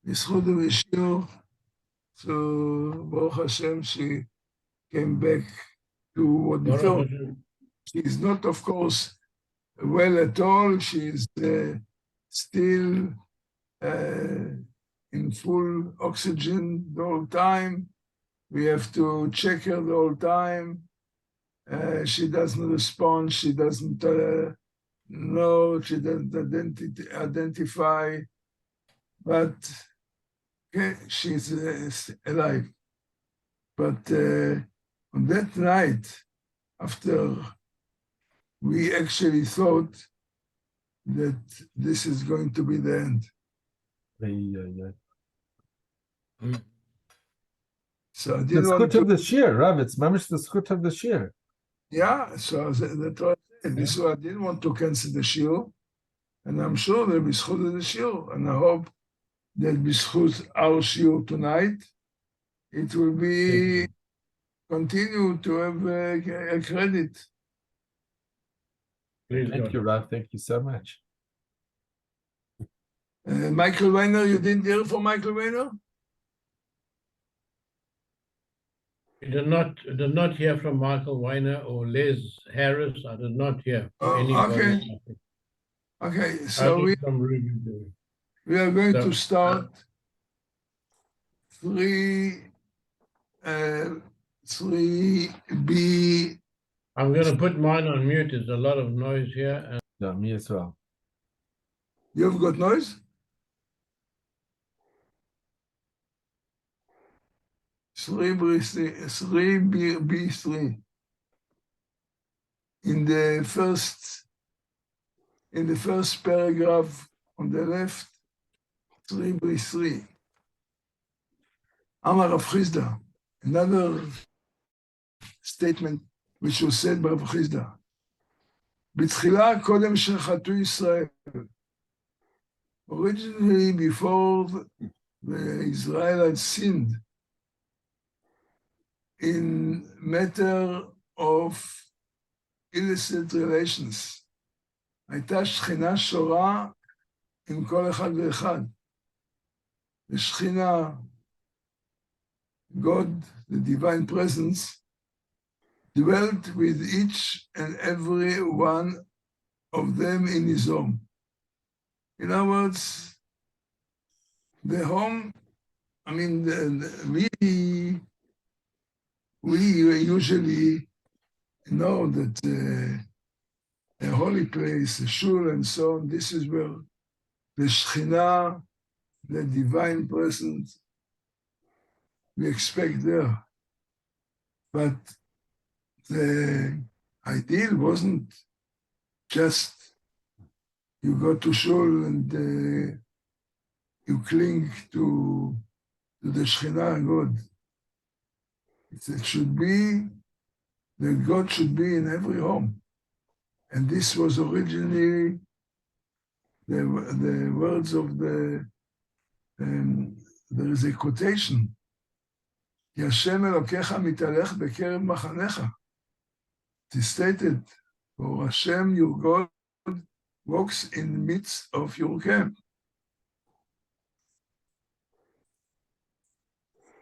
בזכות ושיעור, so Baruch Hashem, she came back to what we thought. She is not, of course, well at all. She is still in full oxygen the whole time. We have to check her the whole time. She doesn't respond. She doesn't know. She doesn't identify. But okay, she's alive. But on that night, after we actually thought that this is going to be the end. So I didn't want to... of the Shiur, Rav, it's mamish the skut of the Shiur. Yeah, so that's what I said. This is why I didn't want to cancel the Shiur, and I'm sure there'll be schut of the Shiur, and I hope that b'schut our Shiur tonight, it will be continue to have a credit. Thank you, Rav. Thank you so much. Michael Weiner, you didn't hear from Michael Weiner? I did not hear from Michael Weiner or Les Harris. I did not hear from anybody. Okay, so we are going to start 3B. I'm going to put mine on mute. There's a lot of noise here. And No, me as well. You've got noise? 3B3. In the first paragraph on the left, 3B3. Amar Rav Chisda, another statement which was said by Rav Chisda. בתחילה קודם שחטאו ישראל. Originally, before the Israelites sinned, in matter of illicit relations, הייתה שכינה שורה עם כל אחד ואחד. השכינה, God, the divine presence, dwelt with each and every one of them in his home. In other words, the home, I mean, we usually know that a holy place, a shul and so on, this is where the Shekhinah, the divine presence, we expect there. But the ideal wasn't just you go to shul and you cling to the Shekhinah God. It should be, that God should be in every home. And this was originally the words of there is a quotation, כי השם אלוקיך מתהלך בקרב מחניך. It is stated, for Hashem your God walks in the midst of your camp.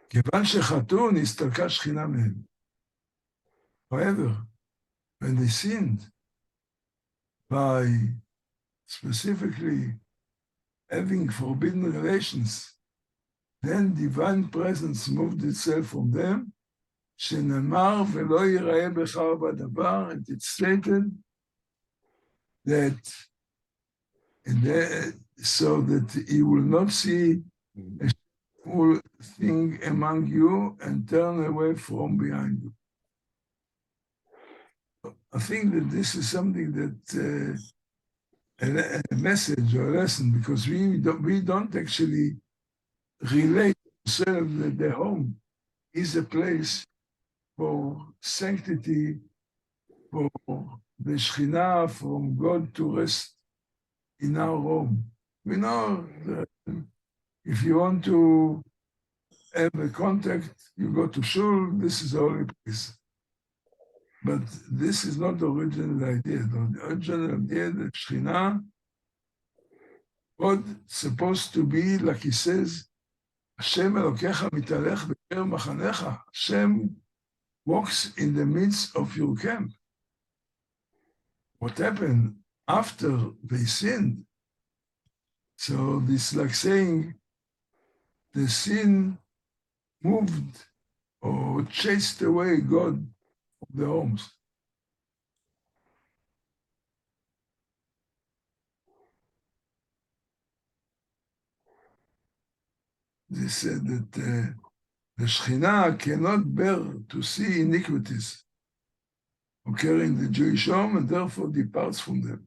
כיוון שחטאו נסתלקה שכינה מהם. However, when they sinned by specifically having forbidden relations, then divine presence moved itself from them, שנאמר ולא ייראה בך בדבר, and it stated that so that he will not see a shameful thing among you and turn away from behind you. I think that this is something that a message or a lesson, because we don't actually relate ourselves that the home is a place for sanctity, for the Shekhinah, from God to rest in our home. We know that if you want to have a contact, you go to shul, this is the holy place. But this is not the original idea. The original idea that Shekhinah, God supposed to be, like he says, השם אלוקיך מתהלך בקרב מחניך. Hashem walks in the midst of your camp. What happened after they sinned? So this like saying the sin moved or chased away God from the homes. They said that the Shekhinah cannot bear to see iniquities occurring in the Jewish home and therefore departs from them.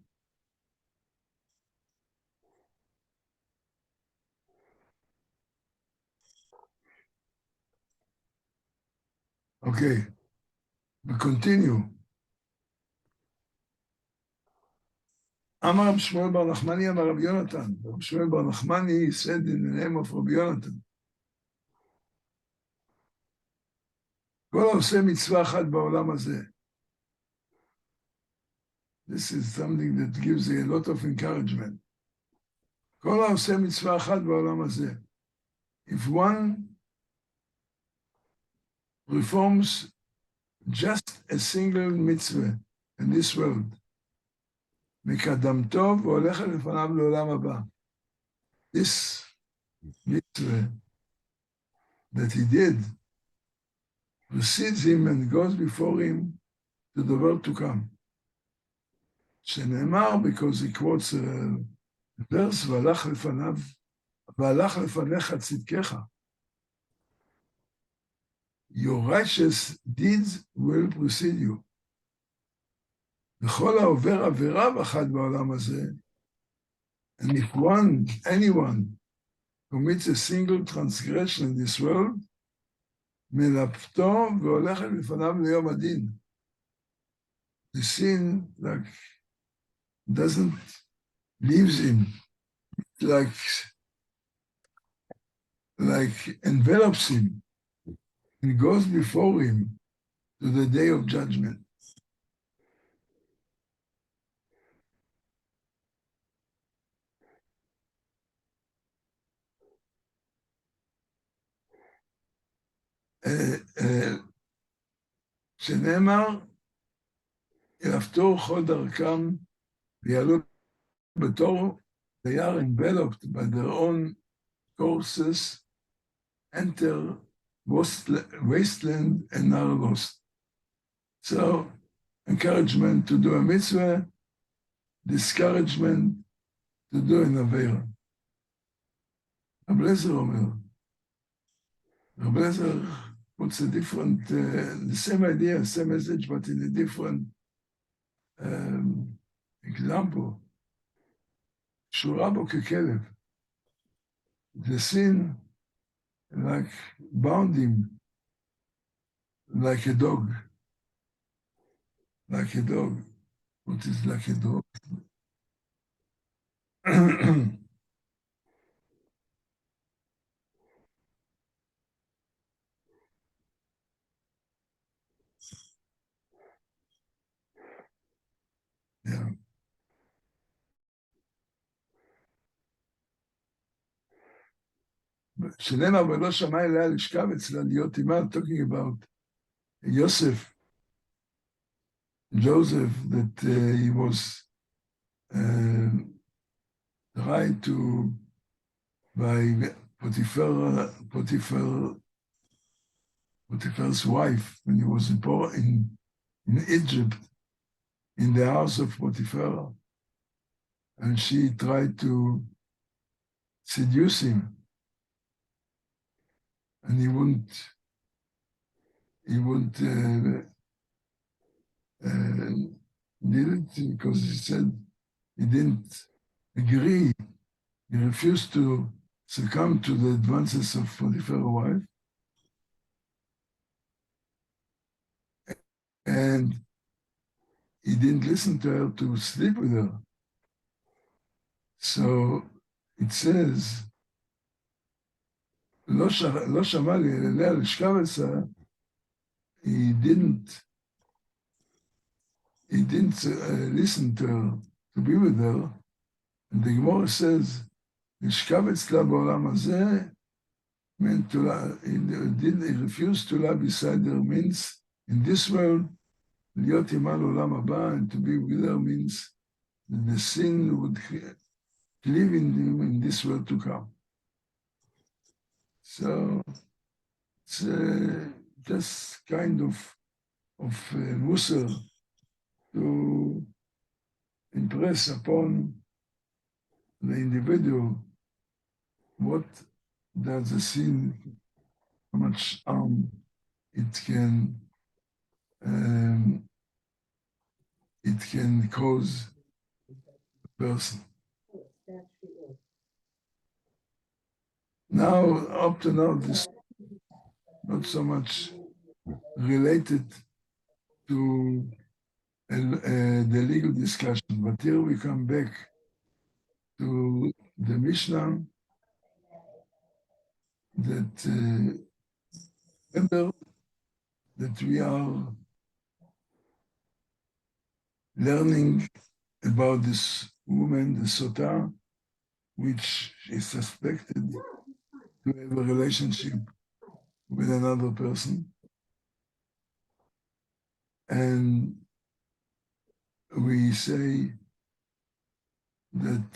Okay, we continue. Amar Rab Shmuel bar Nachmani, Amar Rab Yonatan. Rab Shmuel bar Nachmani said in the name of Rabbi Yonatan, כל העושה מצווה אחת בעולם הזה. This is something that gives a lot of encouragement. כל העושה מצווה אחת בעולם הזה. If one performs just a single mitzvah in this world, מקדמתו והולכת לפניו לעולם הבא. This mitzvah that he did precedes him and goes before him to the world to come. שנאמר, because he quotes a verse, והלך לפניך צדקך. Your righteous deeds will precede you. וכל העובר עבירה באחד בעולם הזה, and if anyone commits a single transgression in this world, מלפתו והולכת לפניו ליום הדין. The sin doesn't leaves him, like envelops him and goes before him to the day of judgment. שנאמר, יפתור כל דרכם ויעלו בתור, they are enveloped by their own courses, enter wasteland and are lost. So, encouragement to do a mitzvah, discouragement to do an avera. Reb Lezer אומר, Reb Lezer puts a different, the same idea, same message, but in a different example. שורה בו ככלב. The sin like bound him like a dog. Like a dog. What is like a dog? Yeah. שנאמר ולא שמע אליה לשכב אצלה להיות עימה, talking about Joseph, Joseph, that he was tried to by Potiphar's wife when he was in Egypt, in the house of Potiphar, and she tried to seduce him. And he wouldn't did it because he said he didn't agree. He refused to succumb to the advances of Potiphar's wife. And he didn't listen to her to sleep with her. So it says, לא שמע לי אליה לשכב אצלה, he didn't listen to her, to be with her, and the Gemorrah says, לשכב אצלה בעולם הזה, meant to love, he refused to love beside her means in this world, להיות עמה לעולם הבא, and to be with her means that the sin would live in this world to come. So it's just kind of musar to impress upon the individual what does the sin, how much harm it can cause a person. Now, up to now, this not so much related to the legal discussion, but here we come back to the Mishnah that remember that we are learning about this woman, the Sotah, which is suspected to have a relationship with another person. And we say that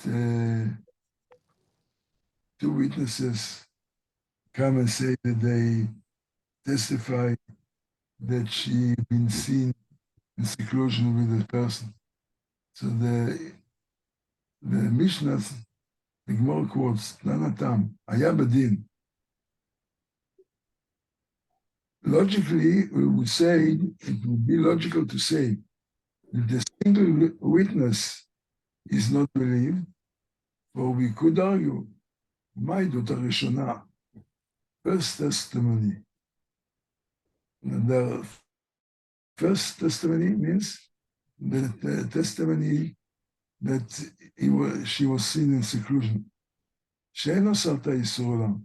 two witnesses come and say that they testify that she been seen in seclusion with a person. So the Mishnah, the Gemorrah quotes, Nanatam, Haya Badin. Logically, we would say, it would be logical to say that the single witness is not believed, for we could argue, Ma'idut HaRishonah, first testimony. The first testimony means the testimony that she was seen in seclusion. She'eno sarta Yisur Olam.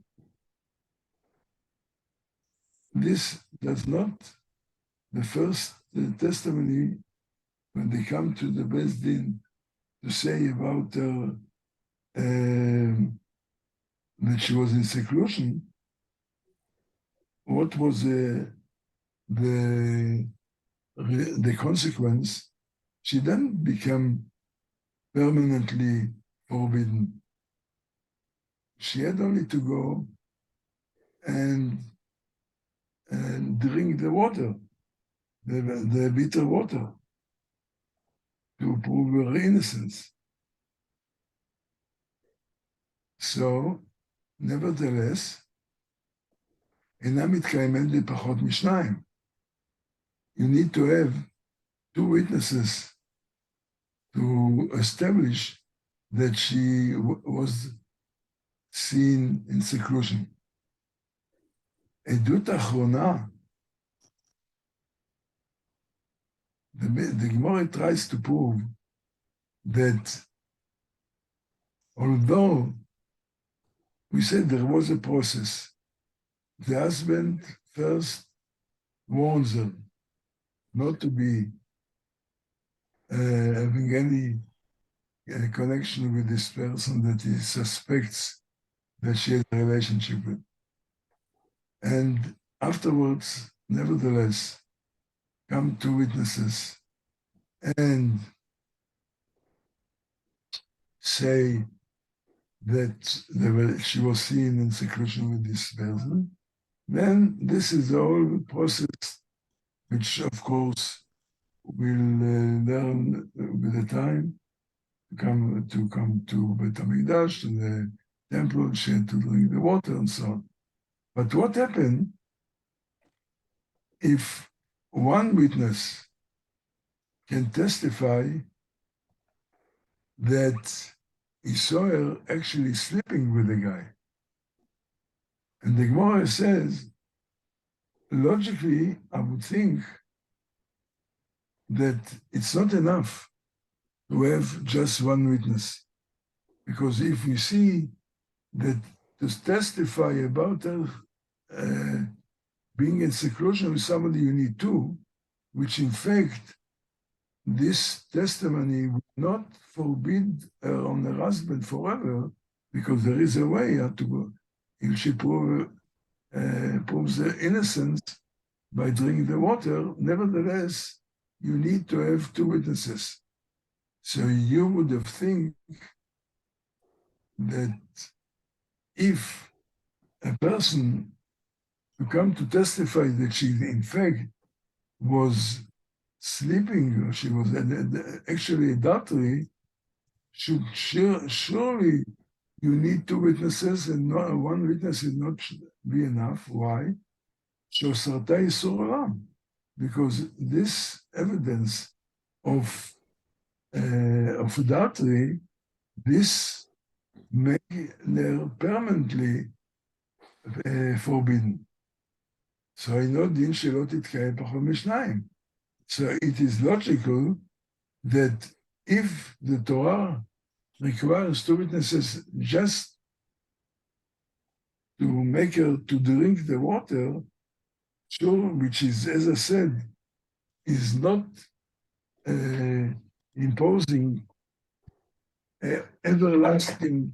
This does not, the first testimony, when they come to the Beis Din to say about her, that she was in seclusion, what was the consequence? She then became permanently forbidden. She had only to go and drink the water, the bitter water, to prove her innocence. So, nevertheless, אינה מתקיימת בפחות משניים. You need to have two witnesses to establish that she was seen in seclusion. עדות אחרונה, the Gemorrah tries to prove that although we said there was a process, the husband first warns her not to be having any connection with this person that he suspects that she has a relationship with. And afterwards, nevertheless, come two witnesses and say that she was seen in seclusion with this person, then this is the whole process, which of course will learn with the time to come to Beit HaMikdash, to the temple, she had to drink the water and so on. But what happened if one witness can testify that he saw her actually sleeping with the guy? And the Gemorrah says, logically, I would think that it's not enough to have just one witness. Because if we see that to testify about her being in seclusion with somebody, you need two, which in fact, this testimony will not forbid her on her husband forever, because there is a way how to go. If she prove proves their innocence by drinking the water. Nevertheless, you need to have two witnesses. So you would have think that if a person who come to testify that she in fact was sleeping, or she was actually adultery, surely you need two witnesses, and not, one witness is not be enough. Why? Sotah is Olam, because this evidence of adultery, this make her permanently forbidden. So I know din שלא תתקיים פחות משניים. So it is logical that if the Torah requires two witnesses just to make her to drink the water, sure, which is, as I said, is not imposing everlasting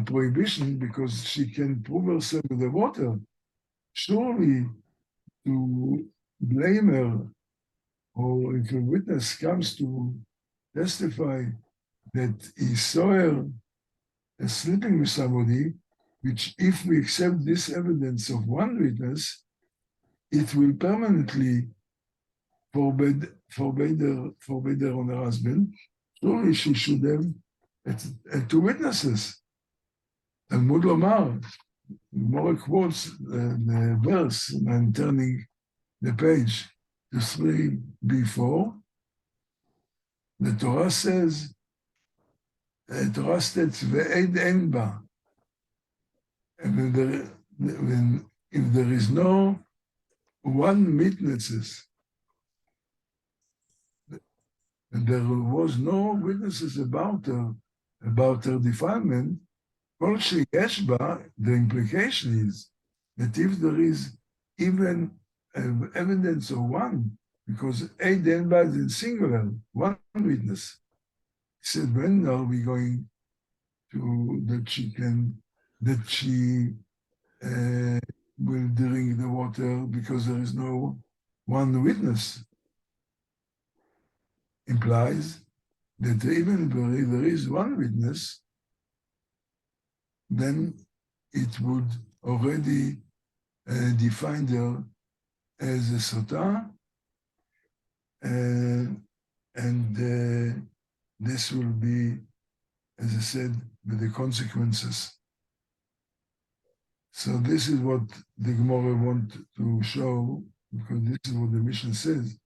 prohibition, because she can prove herself with the water. Surely to blame her, or if a witness comes to testify that he saw her sleeping with somebody, which if we accept this evidence of one witness, it will permanently forbid her on her husband. Surely she should have two witnesses. Talmud Lomar, Gemorrah quotes the verse, and I'm turning the page to 3b4. The Torah says, Torah states, "Ve'ed en ba." And if there is no one witnesses, and there was no witnesses about her defilement, kol sheyesh ba, the implication is that if there is even evidence of one, because Eid en ba is in singular, one witness. He said, when are we going to that she will drink the water, because there is no one witness? Implies that even if there is one witness, then it would already define her as a Sotah, and this will be, as I said, with the consequences. So this is what the Gemorrah want to show, because this is what the mission says.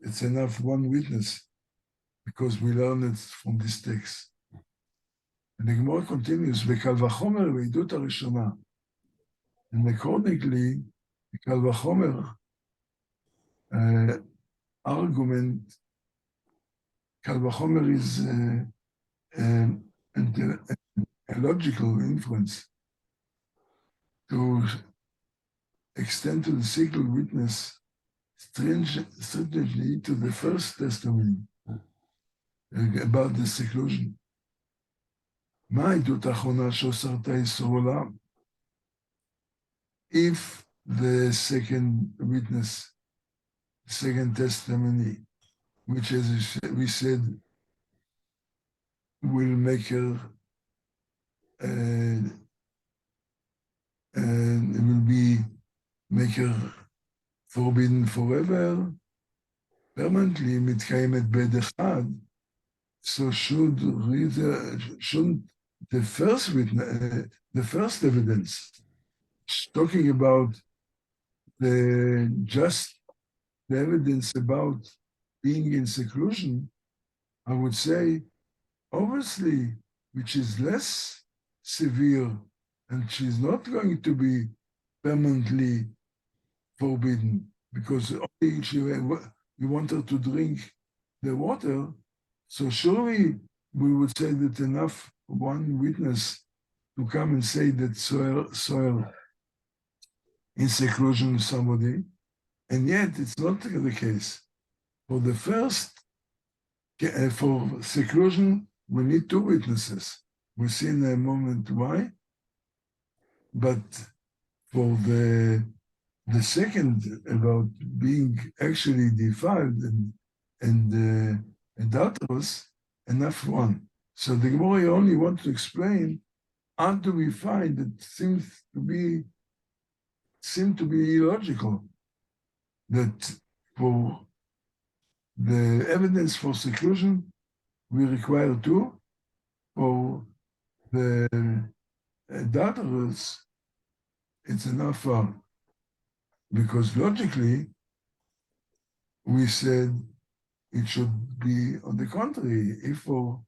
It's enough one witness, because we learn it from this text. And the Gemorrah continues, "V'kal v'chomer v'idut harishona." And accordingly, Kal v'chomer argument, Kal v'chomer is a logical inference to extend to the single witness stringently to the first testimony about the seclusion. מה העדות האחרונה שאוסרתה איסור עולם? If the second witness, second testimony, which as we said, will make her, make her forbidden forever, permanently, מתקיימת בעד אחד, so shouldn't the first witness, the first evidence, talking about the evidence about being in seclusion, I would say, obviously, which is less severe, and she's not going to be permanently forbidden, because only you want her to drink the water. So surely we would say that enough one witness to come and say that soil in seclusion with somebody, and yet it's not the case. For the first, for seclusion, we need two witnesses. We'll see in a moment why. But for the second about being actually defiled and adulterous, enough one. So the Gemorrah only wants to explain until we find that seem to be illogical that for the evidence for seclusion we require two, for the adulterers it's enough one. Because logically, we said it should be on the contrary. If for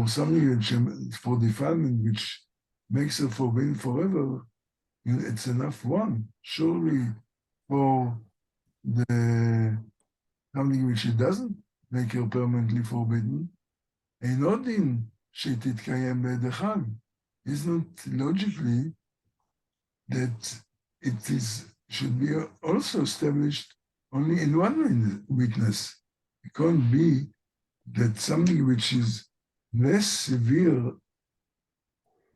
something which, for defilement which makes it forbidden forever, it's enough one. Surely for the something which it doesn't make her permanently forbidden, Einodin Shetitkayem Be'edechad. Isn't logically that it should be also established only in one witness. It can't be that something which is less severe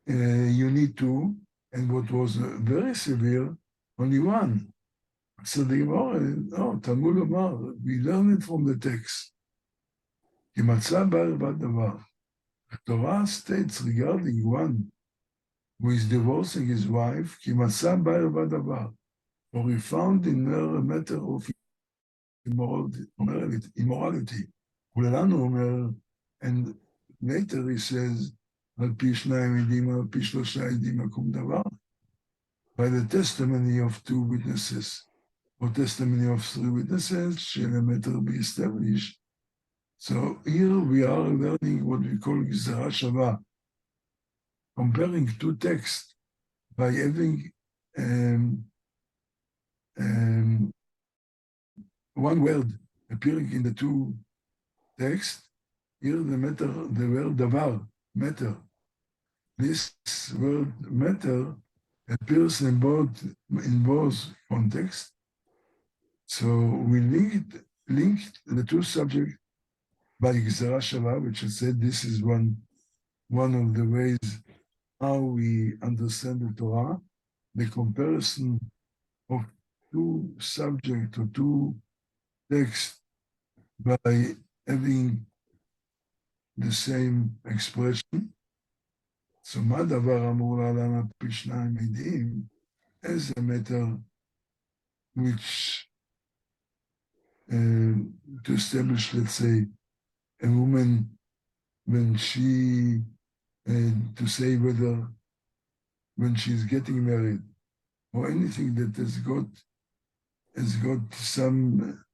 you need two, and what was very severe, only one. So the Gemorrah, Talmud Omar, we learn it from the text. כי מצא בערווה דבר. The Torah states regarding one who is divorcing his wife, כי מצא בערווה דבר. For he found in her a matter of immorality. ולנו אומר, and later he says, על פי שניים עדים, על פי שלושה עדים, יקום דבר. By the testimony of two witnesses, or testimony of three witnesses, shall a matter be established. So here we are learning what we call Gezerah Shavah, comparing two texts by having one word appearing in the two texts. Here the word davar, matter. This word matter appears in both contexts. So we linked the two subjects by Gezerah Shavah, which I said this is one of the ways how we understand the Torah, the comparison of two subjects or two texts by having the same expression. So מה דבר אמור לעולם על פי שניים עדים? As a matter which to establish, let's say, a woman when she to say whether when she's getting married or anything that has got some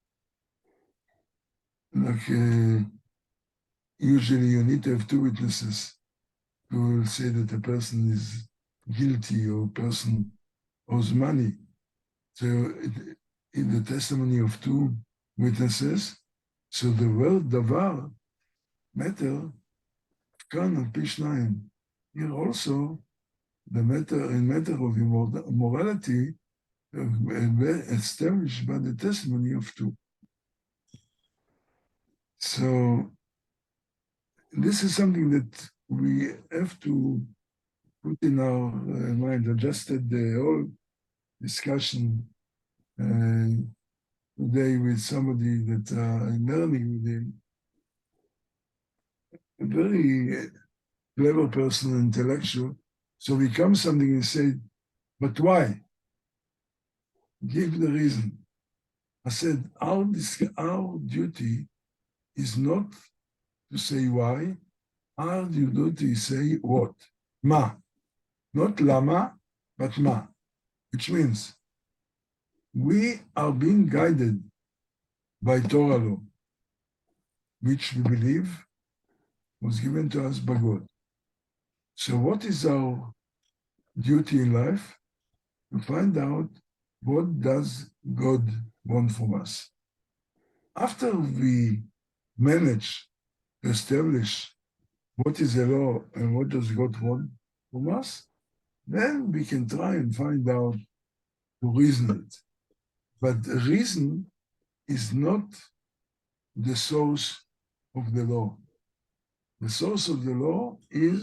usually you need to have two witnesses who will say that a person is guilty or a person owes money. So in the testimony of two witnesses, so the word davar, matter, kan al pi shnayim. Here also, the matter of immorality established by the testimony of two. So this is something that we have to put in our mind. I just had the whole discussion today with somebody that I'm learning with him, a very clever person, intellectual. So we come something and say, but why? Give the reason. I said, our duty is not to say why, our duty is say what? Ma. Not lama, but ma. Which means we are being guided by Torah law, which we believe was given to us by God. So what is our duty in life? To find out what does God want from us. After we manage to establish what is the law and what does God want from us, then we can try and find out to reason it. But the reason is not the source of the law. The source of the law is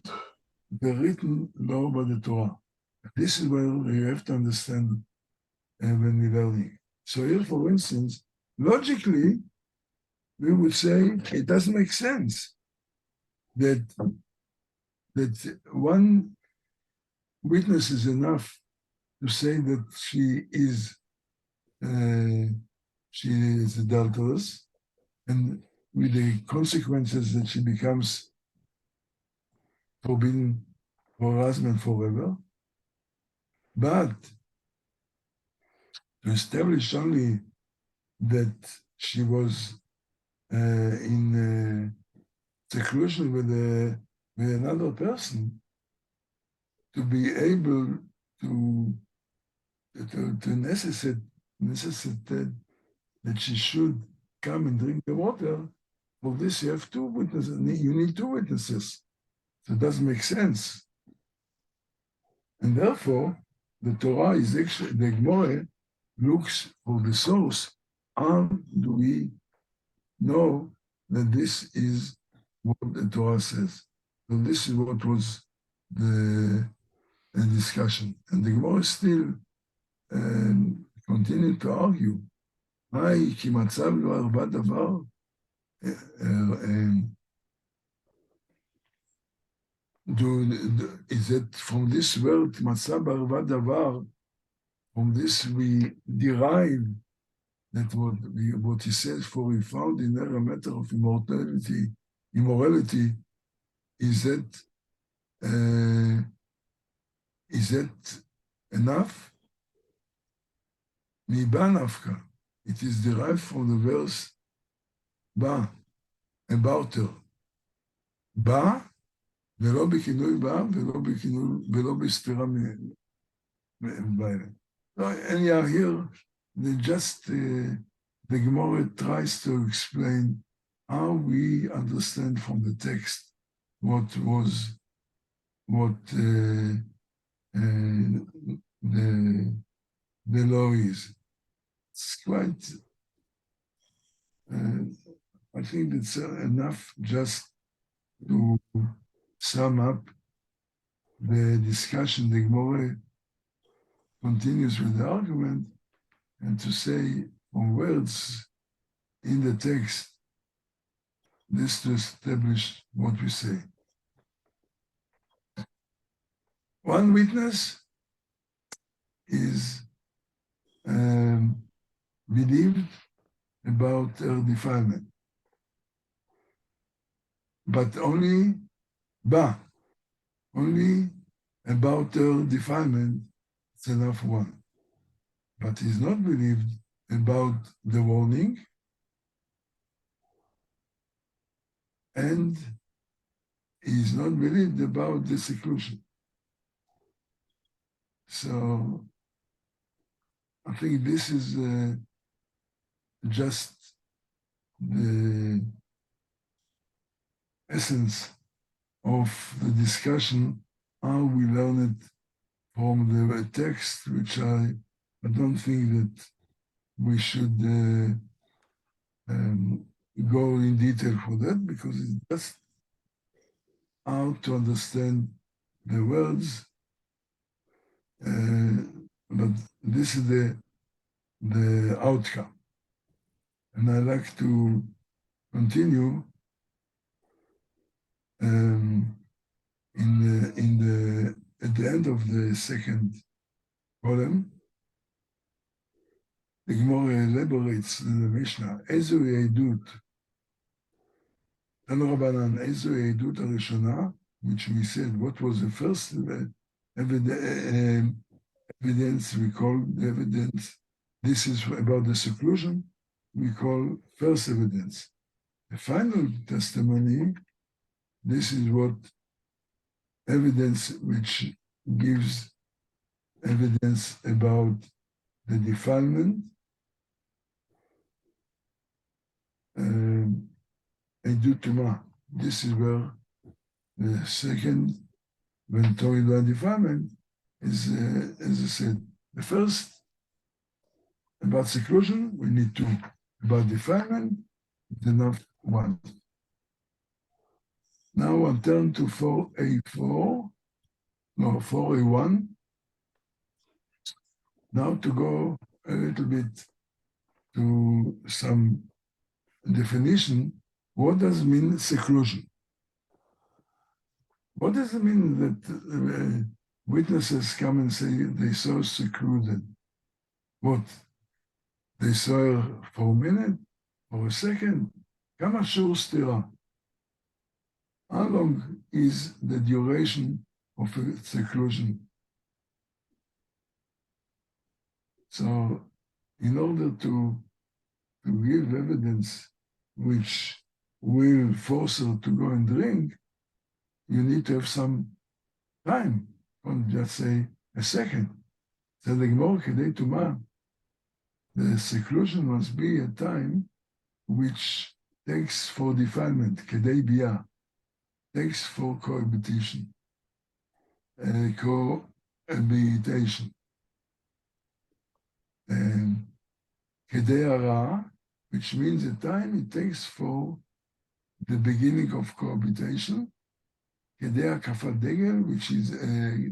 the written law by the Torah. This is where you have to understand when we're learning. So here, for instance, logically, we would say it doesn't make sense that one witness is enough to say that she is adulterous, and with the consequences that she becomes forbidden for husband forever. But to establish only that she was in seclusion with another person, to be able to necessitate that she should come and drink the water. For this, you have two witnesses. You need two witnesses. So it doesn't make sense. And therefore, the Torah is actually, the Gemorrah looks for the source. How do we know that this is what the Torah says? So this is what was the discussion. And the Gemorrah still continued to argue. כי מצב לא הרבה דבר, is it from this word, מצב הרבה דבר, from this we derive that what he says, for we found in her a matter of immorality, is that enough? מבא נפקא. It is derived from the verse בא, about her. בא, ולא בכינוי בא, ולא בסתירה מבעלה. Anyhow, here, the Gemorrah tries to explain how we understand from the text what the law is. It's quite, I think it's enough just to sum up the discussion. The Gemorrah continues with the argument and to say from words in the text, this to establish what we say. One witness is believed about her defilement, but only about her defilement, it's enough one. But he's not believed about the warning, and he's not believed about the seclusion. So I think this is just the essence of the discussion, how we learn it from the text, which I don't think that we should go in detail for that, because it's just how to understand the words. But this is the outcome. And I like to continue at the end of the second column. The Gemorrah elaborates in the Mishnah, איזוהי העדות, תנו רבנן, איזוהי העדות הראשונה, which we said, what was the first evidence, we call the evidence, this is about the seclusion, we call first evidence. The final testimony, this is what evidence which gives evidence about the defilement, עדות טומאה. This is where the second, when talking about defilement, is, as I said, the first, about seclusion, we need two. About defilement, it's enough one. Now I'll turn to 4A1. Now to go a little bit to some definition, what does it mean seclusion? What does it mean that witnesses come and say they saw secluded? What? They saw her for a minute, for a second? כמה שיעור סתירה? How long is the duration of seclusion? So, in order to give evidence which will force her to go and drink, you need to have some time. Don't just say a second. So the Gemorrah כדי טומאה, the seclusion must be a time which takes for defilement, כדי ביאה, takes for cohabitation, cohabitation. And כדי הרעה, which means the time it takes for the beginning of cohabitation, כדי הקפת דגל, which is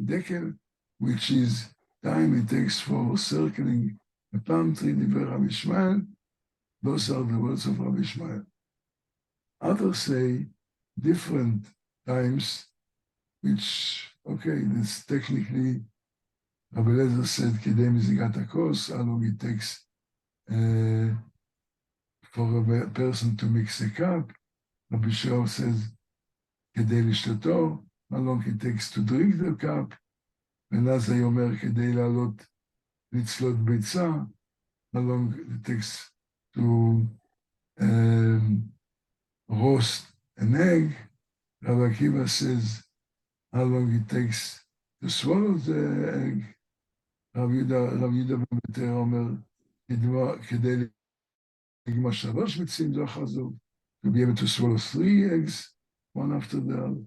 דקל, which is time it takes for circling a palm tree, דיבר רבי ישמעאל. Those are the words of Rabbi Ishmael. Others say different times, which, okay, this technically, Rabbi Lezer said, כדי מזיגת הכוס, how long it takes for a person to mix a cup. Rabbi Shiur says, כדי לשתותו, how long it takes to drink the cup. ונזי אומר, כדי לעלות לצלות ביצה, how long it takes to roast an egg. Rabbi Akiva says how long it takes to swallow the egg. Rabbi Yehuda ben Beter אומר, כדי לגמור 3 ביצים, זו החזות, to be able to swallow 3 eggs, one after the other.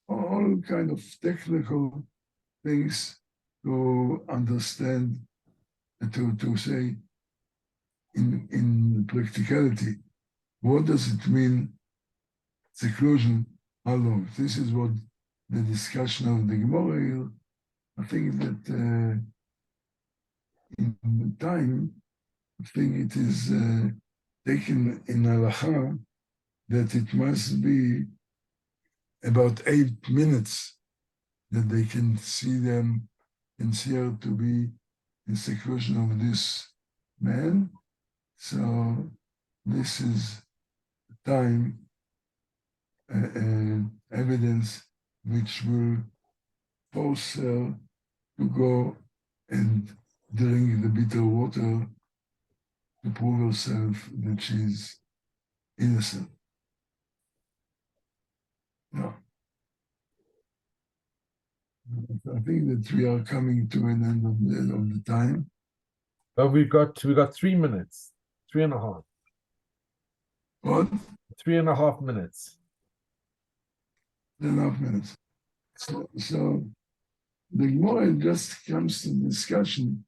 All kind of technical things to understand, to say in practicality, what does it mean, seclusion, how long? This is what the discussion of the Gemorrah here. I think that in time, I think it is taken in halacha that it must be about 8 minutes that they can see them and see her to be in seclusion of this man. So this is time evidence which will force her to go and drink the bitter water to prove herself that she is innocent. No. I think that we are coming to an end of the time. But we got 3 minutes, 3.5. What? 3.5 minutes. 3.5 minutes. So the Gemorrah just comes to the discussion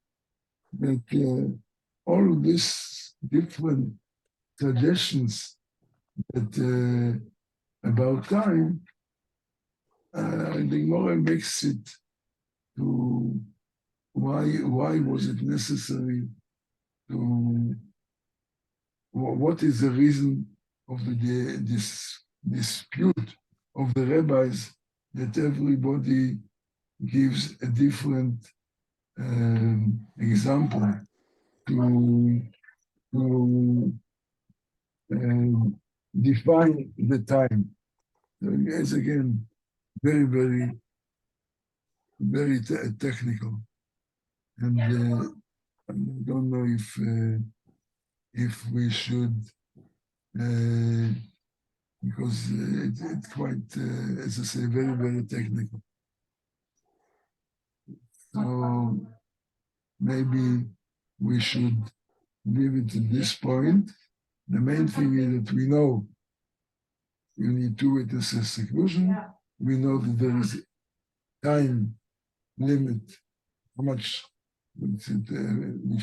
that all these different traditions that about time, the Gemorrah makes it to why was it necessary to, what is the reason of this dispute of the rabbis that everybody gives a different example to define the time. So it's again very, very, very technical, and I don't know if we should, because it's quite, as I say, very, very technical. So maybe we should leave it at this point. The main thing is that we know you need 2 witnesses seclusion. Yeah. We know that there is time limit, how much, which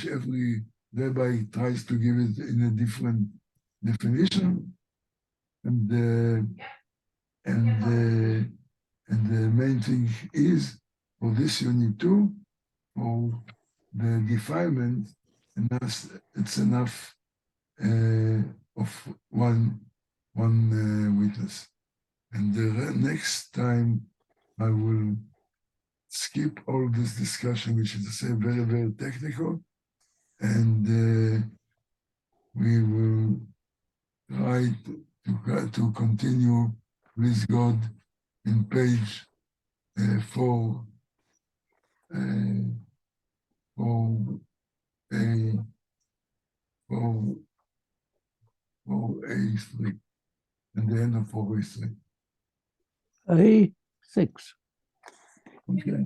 every rabbi tries to give it in a different definition. And the main thing is, for this you need 2, for the defilement, and it's enough of one witness. And the next time I will skip all this discussion, which is to say very, very technical, and we will try to continue, please God, in page 4A3. And the end of 4A3. A6. Okay.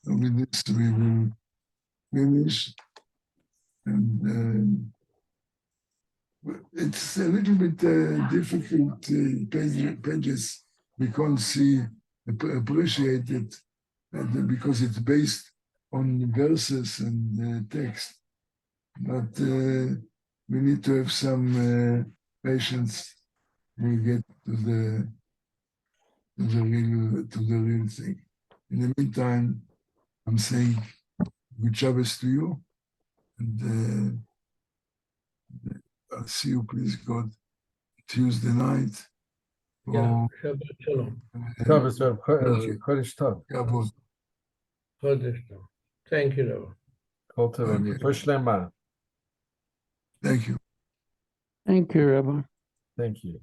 So with this, we will finish. And it's a little bit difficult pages. We can't see, appreciate it because it's based on verses and text. But we need to have some patience. We get to the real thing. In the meantime, I'm saying good Shabbos to you, and I'll see you, please God, Tuesday night. Yeah, Shabbat Shalom. Shabbos, Thank you. Chodesh Tov. Kavod. Chodesh Tov. Thank you, Rabbi. Kol Tov, Okay. Refuah Shlema. Thank you. Thank you, Rabbi. Thank you.